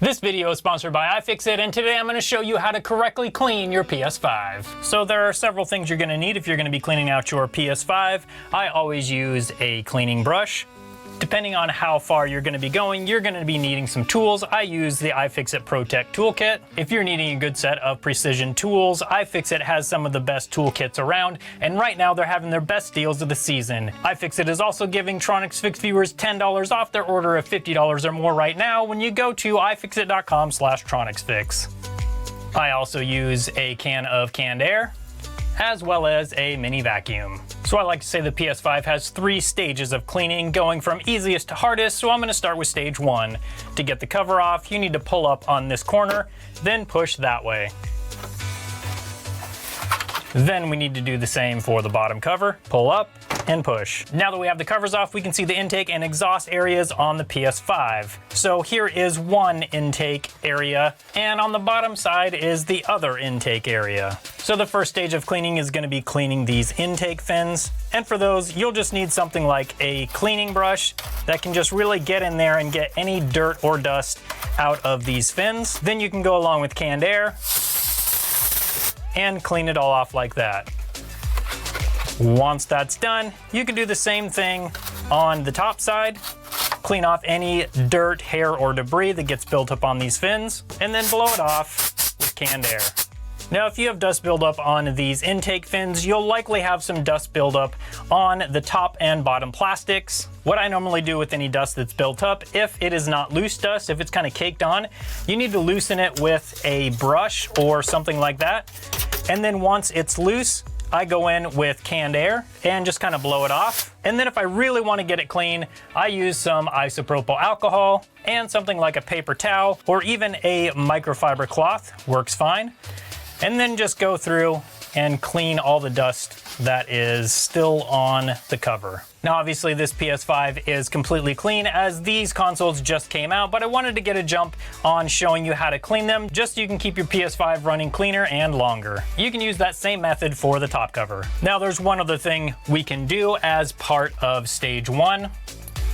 This video is sponsored by iFixit, and today I'm going to show you how to correctly clean your PS5. So there are several things you're going to need if you're going to be cleaning out your PS5. I always use a cleaning brush. Depending on how far you're going to be going, you're going to be needing some tools. I use the iFixit ProTech toolkit. If you're needing a good set of precision tools, iFixit has some of the best toolkits around, and right now they're having their best deals of the season. iFixit is also giving Tronics Fix viewers $10 off their order of $50 or more right now when you go to ifixit.com/TronicsFix. I also use a can of canned air, as well as a mini vacuum. So I like to say the PS5 has 3 stages of cleaning, going from easiest to hardest, so I'm going to start with stage 1. To get the cover off, you need to pull up on this corner, then push that way. Then we need to do the same for the bottom cover. Pull up and push. Now that we have the covers off, we can see the intake and exhaust areas on the PS5. So here is one intake area, and on the bottom side is the other intake area. So the first stage of cleaning is going to be cleaning these intake fins. And for those, you'll just need something like a cleaning brush that can just really get in there and get any dirt or dust out of these fins. Then you can go along with canned air and clean it all off like that. Once that's done, you can do the same thing on the top side. Clean off any dirt, hair, or debris that gets built up on these fins, and then blow it off with canned air. Now, if you have dust buildup on these intake fins, you'll likely have some dust buildup on the top and bottom plastics. What I normally do with any dust that's built up, if it is not loose dust, if it's kind of caked on, you need to loosen it with a brush or something like that. And then once it's loose, I go in with canned air and just kind of blow it off. And then if I really want to get it clean, I use some isopropyl alcohol and something like a paper towel or even a microfiber cloth works fine. And then just go through and clean all the dust that is still on the cover. Now, obviously this PS5 is completely clean as these consoles just came out, but I wanted to get a jump on showing you how to clean them just so you can keep your PS5 running cleaner and longer. You can use that same method for the top cover. Now, there's one other thing we can do as part of stage 1.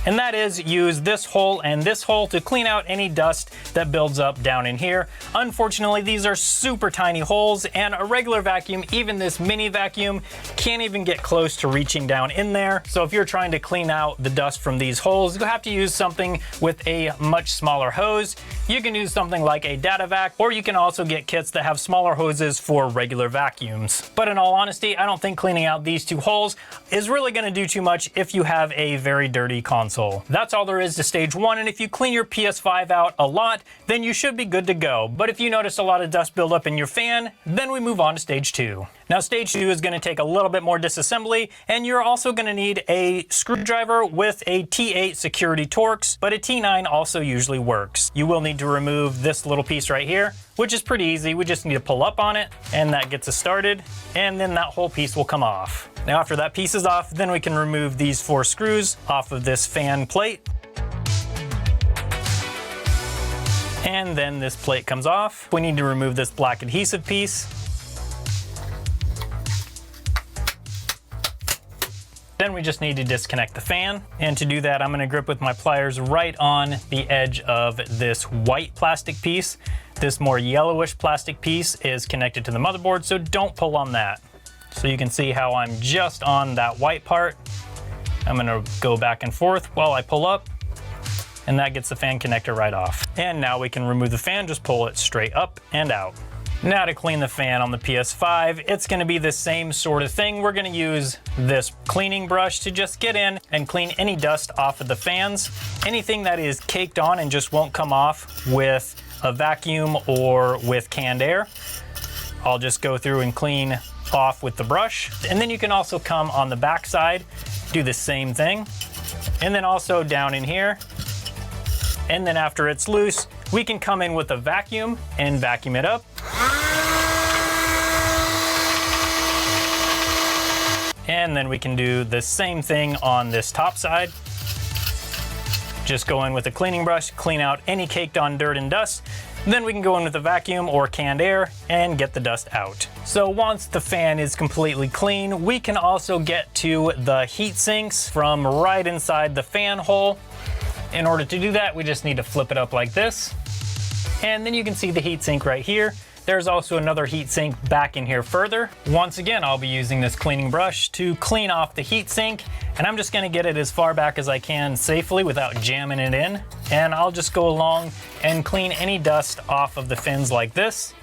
And that is use this hole and this hole to clean out any dust that builds up down in here. Unfortunately, these are super tiny holes, and a regular vacuum, even this mini vacuum, can't even get close to reaching down in there. So if you're trying to clean out the dust from these holes, you'll have to use something with a much smaller hose. You can use something like a data vac, or you can also get kits that have smaller hoses for regular vacuums. But in all honesty, I don't think cleaning out these 2 holes is really going to do too much if you have a very dirty console. That's all there is to stage 1, and if you clean your PS5 out a lot, then you should be good to go. But if you notice a lot of dust buildup in your fan, then we move on to stage 2. Now, stage 2 is going to take a little bit more disassembly, and you're also going to need a screwdriver with a T8 security Torx, but a T9 also usually works. You will need to remove this little piece right here, which is pretty easy. We just need to pull up on it, and that gets us started, and then that whole piece will come off. Now, after that piece is off, then we can remove these 4 screws off of this fan plate. And then this plate comes off. We need to remove this black adhesive piece. Then we just need to disconnect the fan. And to do that, I'm gonna grip with my pliers right on the edge of this white plastic piece. This more yellowish plastic piece is connected to the motherboard, so don't pull on that. So you can see how I'm just on that white part. I'm gonna go back and forth while I pull up, and that gets the fan connector right off. And now we can remove the fan, just pull it straight up and out. Now to clean the fan on the PS5, it's gonna be the same sort of thing. We're gonna use this cleaning brush to just get in and clean any dust off of the fans. Anything that is caked on and just won't come off with a vacuum or with canned air, I'll just go through and clean off with the brush. And then you can also come on the back side, do the same thing. And then also down in here. And then after it's loose, we can come in with a vacuum and vacuum it up. And then we can do the same thing on this top side. Just go in with a cleaning brush, clean out any caked on dirt and dust. Then we can go in with a vacuum or canned air and get the dust out. So once the fan is completely clean, we can also get to the heat sinks from right inside the fan hole. In order to do that, we just need to flip it up like this. And then you can see the heatsink right here. There's also another heatsink back in here further. Once again, I'll be using this cleaning brush to clean off the heatsink, and I'm just gonna get it as far back as I can safely without jamming it in. And I'll just go along and clean any dust off of the fins like this.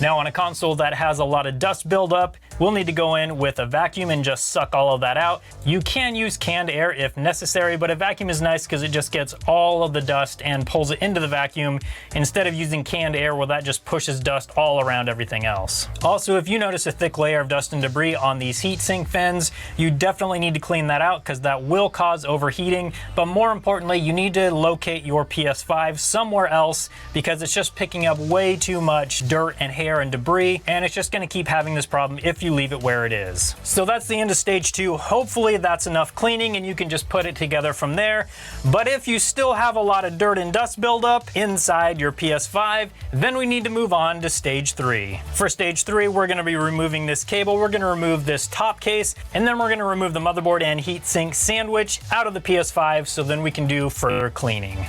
Now on a console that has a lot of dust buildup, we'll need to go in with a vacuum and just suck all of that out. You can use canned air if necessary, but a vacuum is nice because it just gets all of the dust and pulls it into the vacuum instead of using canned air where that just pushes dust all around everything else. Also, if you notice a thick layer of dust and debris on these heatsink fins, you definitely need to clean that out because that will cause overheating. But more importantly, you need to locate your PS5 somewhere else because it's just picking up way too much dirt and hair and debris, and it's just going to keep having this problem if you leave it where it is. So that's the end of stage 2. Hopefully that's enough cleaning and you can just put it together from there. But if you still have a lot of dirt and dust buildup inside your PS5, then we need to move on to stage 3. For stage 3, we're going to be removing this cable. We're going to remove this top case, and then we're going to remove the motherboard and heatsink sandwich out of the PS5 so then we can do further cleaning.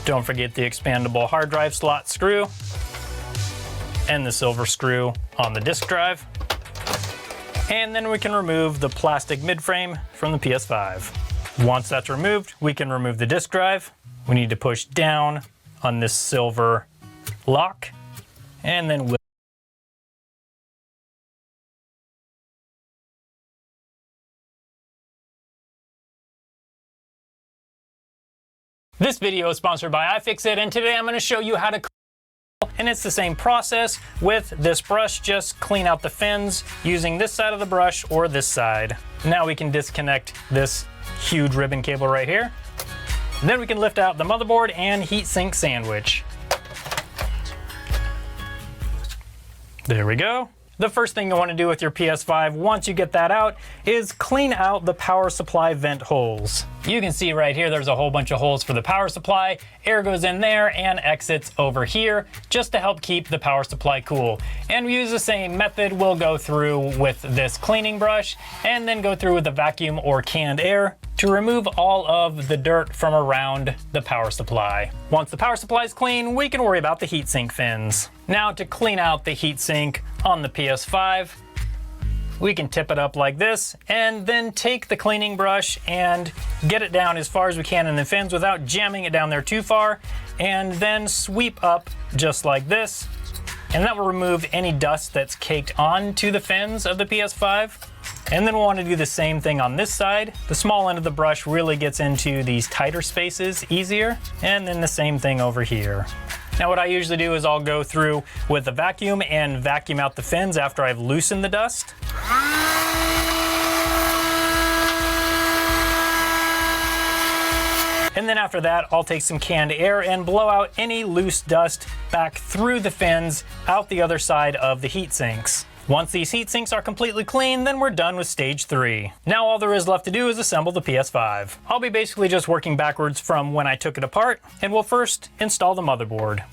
Don't forget the expandable hard drive slot screw and the silver screw on the disk drive. And then we can remove the plastic midframe from the PS5. Once that's removed, we can remove the disk drive. We need to push down on this silver lock, and then we'll This video is sponsored by iFixit, and today I'm going to show you how to and it's the same process with this brush. Just clean out the fins using this side of the brush or this side. Now we can disconnect this huge ribbon cable right here. Then we can lift out the motherboard and heatsink sandwich. There we go. The first thing you want to do with your PS5 once you get that out is clean out the power supply vent holes. You can see right here there's a whole bunch of holes for the power supply. Air goes in there and exits over here just to help keep the power supply cool. And we use the same method. We'll go through with this cleaning brush and then go through with a vacuum or canned air to remove all of the dirt from around the power supply. Once the power supply is clean, we can worry about the heatsink fins. Now to clean out the heatsink on the PS5, we can tip it up like this and then take the cleaning brush and get it down as far as we can in the fins without jamming it down there too far, and then sweep up just like this, and that will remove any dust that's caked onto the fins of the PS5. And then we'll want to do the same thing on this side. The small end of the brush really gets into these tighter spaces easier, and then the same thing over here. Now what I usually do is I'll go through with a vacuum and vacuum out the fins after I've loosened the dust. And then after that, I'll take some canned air and blow out any loose dust back through the fins out the other side of the heat sinks. Once these heat sinks are completely clean, then we're done with stage 3. Now all there is left to do is assemble the PS5. I'll be basically just working backwards from when I took it apart, and we'll first install the motherboard.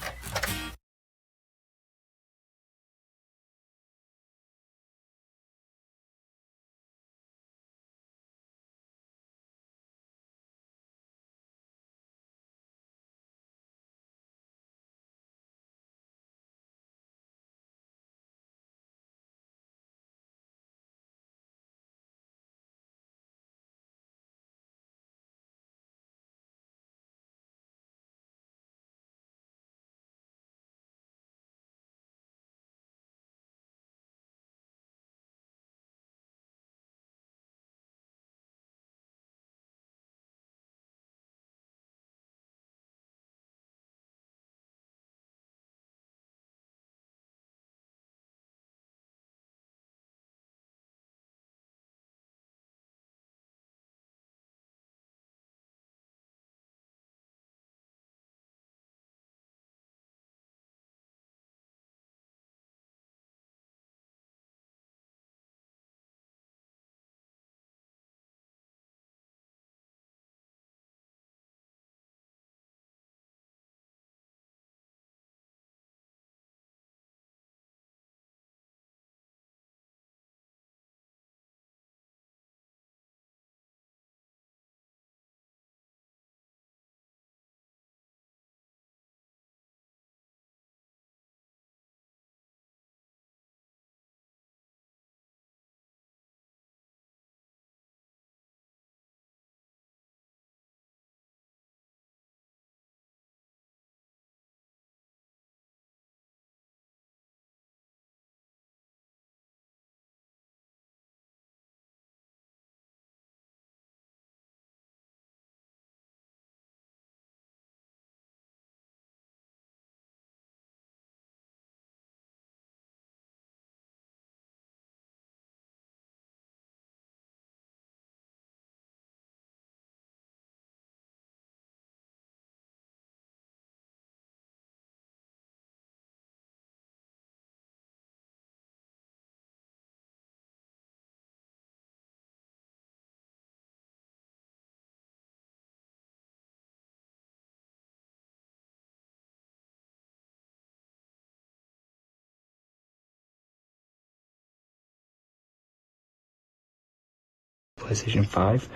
PlayStation 5.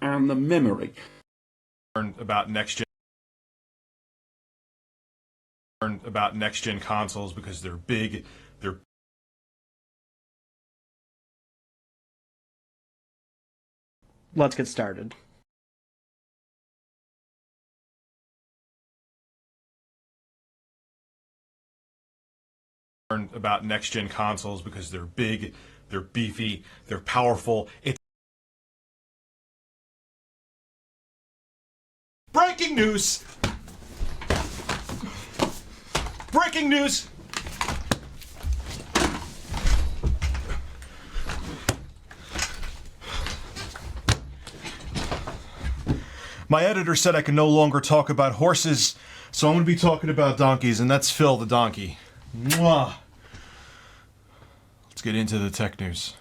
And the memory. About next gen consoles because they're big, they're Let's get started. about next gen consoles because they're big, they're beefy, they're powerful. Breaking news! Breaking news! My editor said I can no longer talk about horses, so I'm going to be talking about donkeys, and that's Phil the donkey. Mwah! Let's get into the tech news.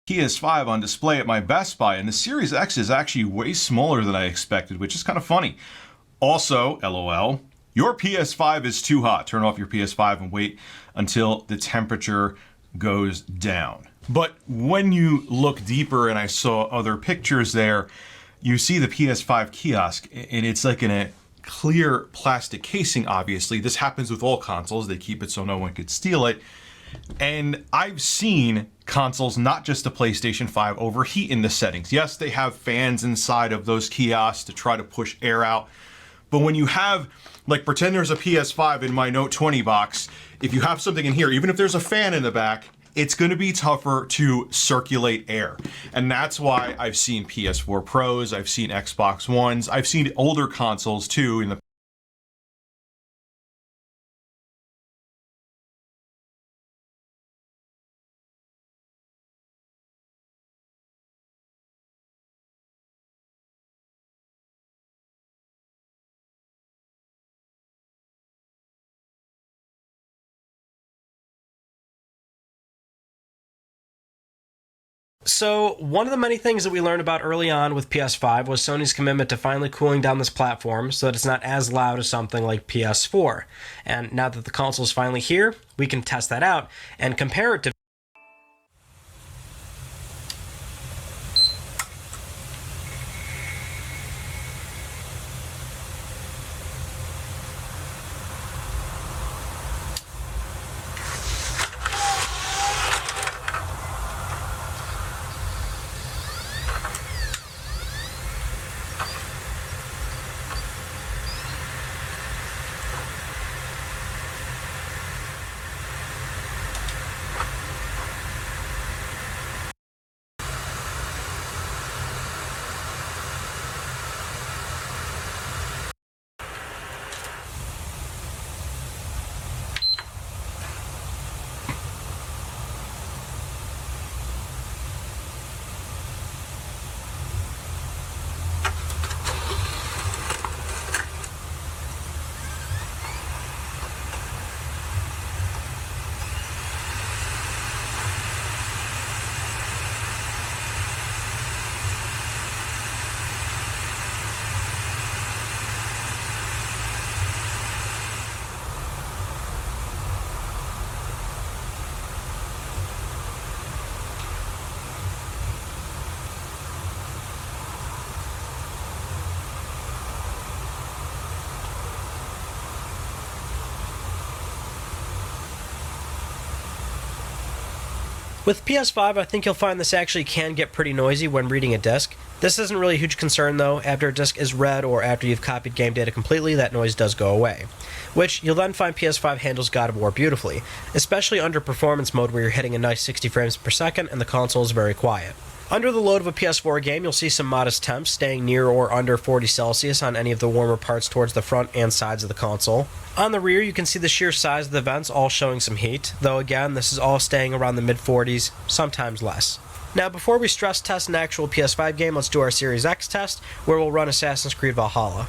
PS5 on display at my Best Buy, and the Series X is actually way smaller than I expected, which is kind of funny. Also, LOL, your PS5 is too hot. Turn off your PS5 and wait until the temperature goes down. But when you look deeper, and I saw other pictures there, you see the PS5 kiosk, and it's like in a clear plastic casing, obviously. This happens with all consoles. They keep it so no one could steal it. And I've seen consoles, not just the PlayStation 5, overheat in the settings. Yes, they have fans inside of those kiosks to try to push air out. But when you have, like, pretend there's a PS5 in my Note 20 box, if you have something in here, even if there's a fan in the back, it's going to be tougher to circulate air. And that's why I've seen PS4 Pros, I've seen Xbox Ones, I've seen older consoles too in the So, one of the many things that we learned about early on with PS5 was Sony's commitment to finally cooling down this platform so that it's not as loud as something like PS4. And now that the console is finally here, we can test that out and compare it to With PS5, I think you'll find this actually can get pretty noisy when reading a disc. This isn't really a huge concern though. After a disc is read or after you've copied game data completely, that noise does go away. Which you'll then find PS5 handles God of War beautifully, especially under performance mode where you're hitting a nice 60 frames per second and the console is very quiet. Under the load of a PS4 game, you'll see some modest temps, staying near or under 40 Celsius on any of the warmer parts towards the front and sides of the console. On the rear, you can see the sheer size of the vents all showing some heat, though again, this is all staying around the mid-40s, sometimes less. Now, before we stress test an actual PS5 game, let's do our Series X test, where we'll run Assassin's Creed Valhalla.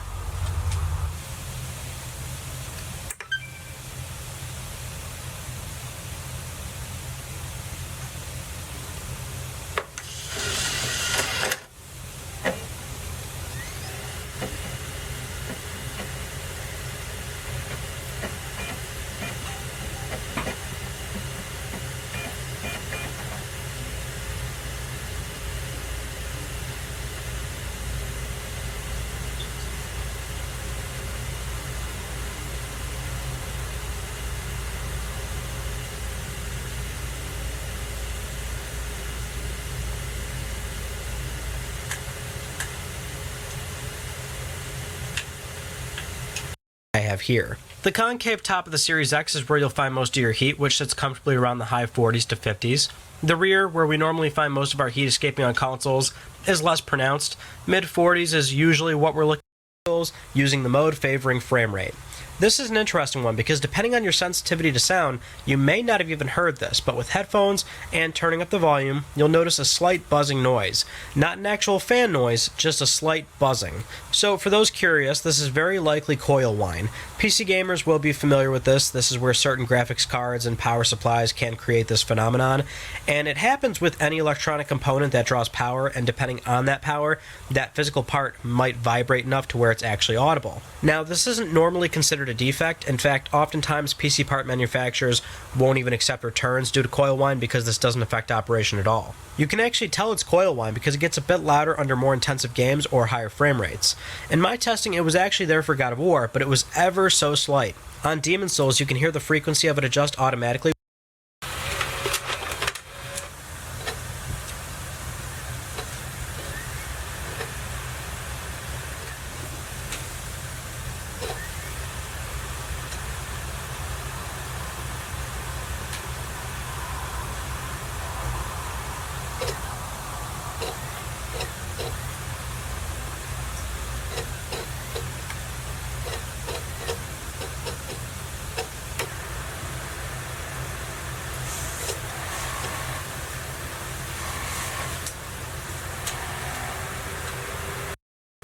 have here. The concave top of the Series X is where you'll find most of your heat, which sits comfortably around the high 40s to 50s. The rear, where we normally find most of our heat escaping on consoles, is less pronounced. Mid 40s is usually what we're looking at, using the mode favoring frame rate. This is an interesting one because depending on your sensitivity to sound, you may not have even heard this, but with headphones and turning up the volume, you'll notice a slight buzzing noise. Not an actual fan noise, just a slight buzzing. So for those curious, this is very likely coil whine. PC gamers will be familiar with this. This is where certain graphics cards and power supplies can create this phenomenon, and it happens with any electronic component that draws power, and depending on that power, that physical part might vibrate enough to where it's actually audible. Now, this isn't normally considered a defect. In fact, oftentimes PC part manufacturers won't even accept returns due to coil whine because this doesn't affect operation at all. You can actually tell it's coil whine because it gets a bit louder under more intensive games or higher frame rates. In my testing, it was actually there for God of War, but it was ever so slight. On Demon's Souls, you can hear the frequency of it adjust automatically.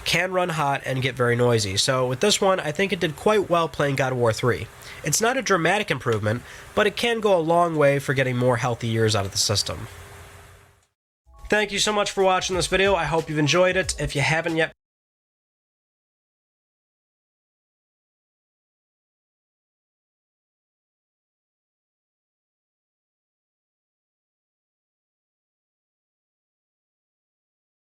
Can run hot and get very noisy, so with this one I think it did quite well playing God of War 3. It's not a dramatic improvement, but it can go a long way for getting more healthy years out of the system. Thank you so much for watching this video. I hope you've enjoyed it. If you haven't yet,